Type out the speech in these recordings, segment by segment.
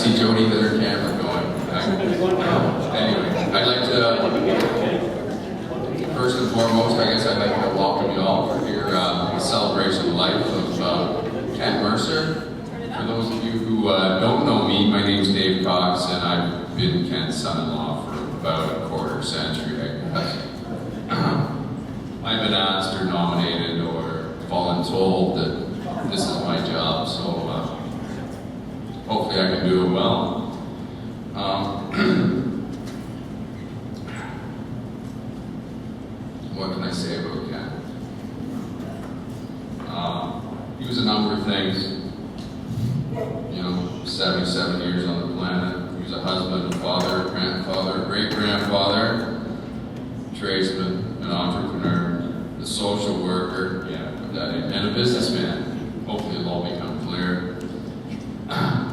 see Jody with her camera going. Anyway, I'd like to, first and foremost, I guess I'd like to welcome you all for your celebration of life of Ken Mercer. For those of you who don't know me, my name's Dave Cox, and I've been Ken's son-in-law for about a quarter century, I guess. I've been asked or nominated or voluntold that this is my job, so hopefully I can do it well. What can I say about Ken? He was a number of things. 77 years on the planet. He was a husband, a father, a grandfather, a great-grandfather, tradesman, an entrepreneur, a social worker, and a businessman. Hopefully it'll all become clear.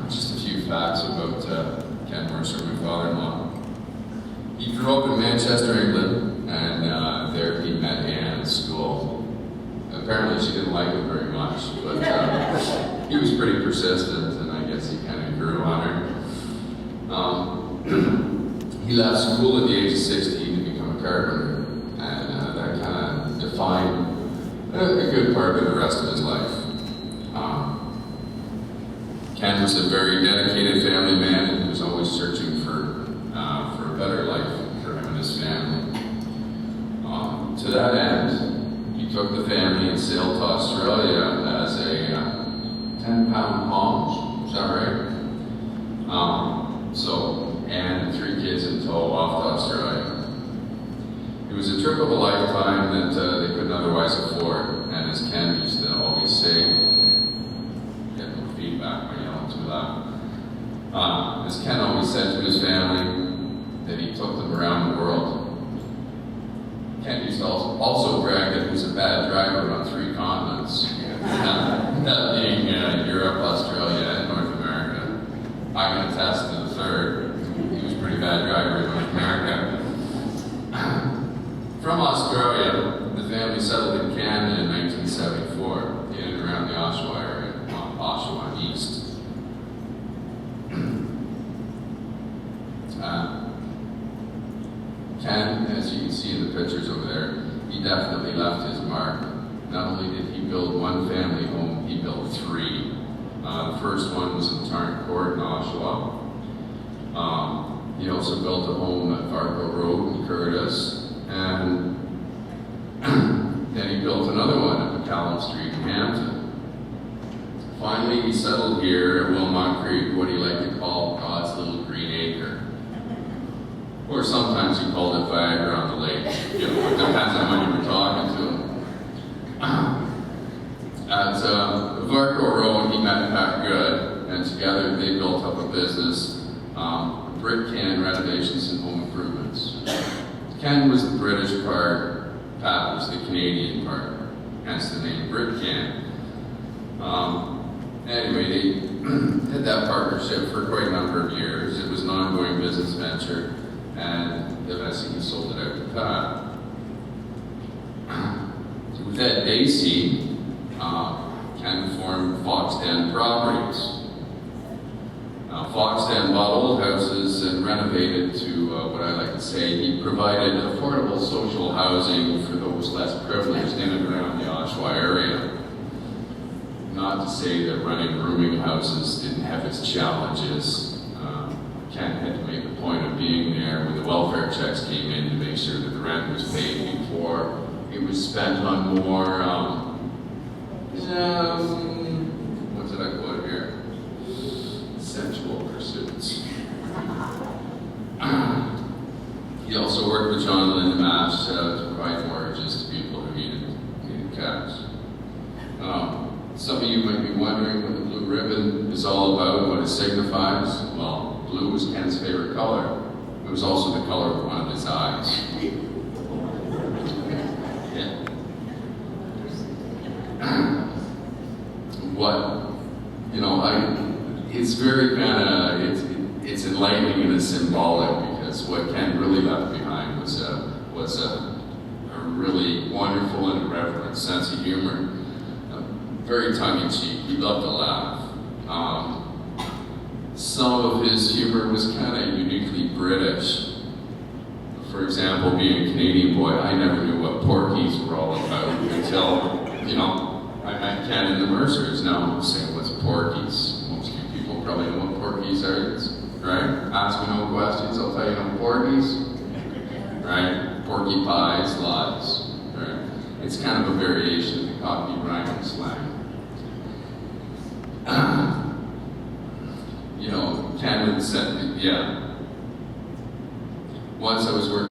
Just a few facts about Ken Mercer, my father-in-law. He grew up in Manchester, England, and there he met Anne at school. Apparently she didn't like him very much, but he was pretty persistent, and I guess he kind of grew on her. He left school at the age of 16 to become a carpenter, and that kind of defined a good part of the rest of his life. Ken was a very dedicated family man, and he was always searching for a better life for him and his family. To that end, he took the family and sailed to Australia as a 10-pound palm, is that right? And 3 kids in tow off to Australia. It was a trip of a lifetime that they couldn't otherwise afford, and as Ken used to always say, get no feedback by yelling too loud. As Ken always said to his family, that he took them around the world. Ken used to also brag that he was a bad driver on 3 continents, that being Europe, Australia, and North America. I can attest to the third. He was a pretty bad driver in North America. From Australia, the family settled in Canada in 1974, in and around the Oshawa area, Oshawa East. Ken, as you can see in the pictures over there, he definitely left his mark. Not only did he build one family home, he built 3. The first one was in Tarrant Court in Oshawa. He also built a home at Fargo Road in Curtis, and then he built another one at McCallum Street in Hampton. Finally, he settled here at Wilmot Creek, what he liked to call God's little green acre. Or sometimes he called it Viagra on the lake. It depends on when you were talking to him. At Varco Road, he met Pat Good, and together they built up a business, Brick Can Renovations and Home Improvements. Ken was the British part, Pat was the Canadian part, hence the name Brick Can. Anyway, they had that partnership for quite a number of years. It was an ongoing business venture, and eventually he sold it out to Pat. With that Daisy, Ken formed Foxden Properties. Now, Foxden bought old houses and renovated to what I like to say, he provided affordable social housing for those less privileged in and around the Oshawa area. Not to say that running rooming houses didn't have its challenges. Ken had to make a point of being there when the welfare checks came in to make sure that the rent was paid before it was spent on more, what did I put here? Sensual pursuits. He also worked with John Lindmash to provide mortgages to people who needed cash. Some of you might be wondering what the blue ribbon is all about, what it signifies. Well, blue was Ken's favorite color. It was also the color of one of his eyes. It's very kind of, it's enlightening and it's symbolic, because what Ken really left behind was a really wonderful and irreverent sense of humor. Very tongue-in-cheek. He loved to laugh. some of his humor was kind of uniquely British. For example, being a Canadian boy, I never knew what porkies were all about until, I met Ken and the Mercers. Now I'm saying, what's porkies? Most of you people probably know what porkies are, right? Ask me no questions, I'll tell you no porkies. Right? Porky pies, lies. Right? It's kind of a variation of the Cockney rhyming slang. Ken would send me, once I was working